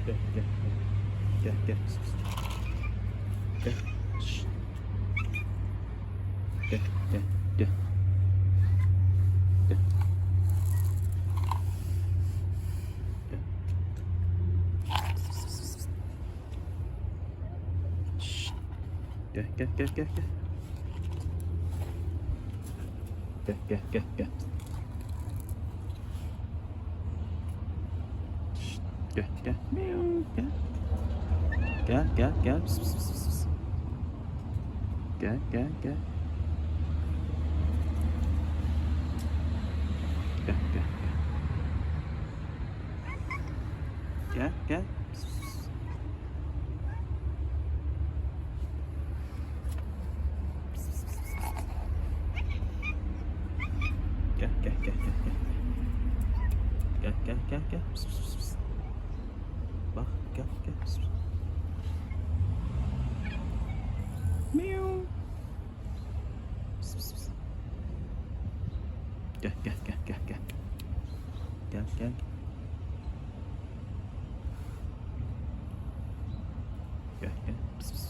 Gel gel. Gel gel. Gel. Şşt. Gel gel gel. Gel. Gel. Şşt. Gel gel gel gel gel. Gel gel gel gel. Şşt. Gel gel. Miau, gel. Gel gel gel. Pıs, pıs, pıs, pıs. Gel gel gel. Gel gel gel. Gel gel. Pıs, pıs, pıs. Gel gel gel gel gel. Gel gel gel gel. Pıs, pıs, pıs, pıs. Bak gel gel. Pıs, pıs. Miau. Pıs, pıs, pıs. Gel gel gel gel gel. Gel gel. Gel gel. Pıs, pıs.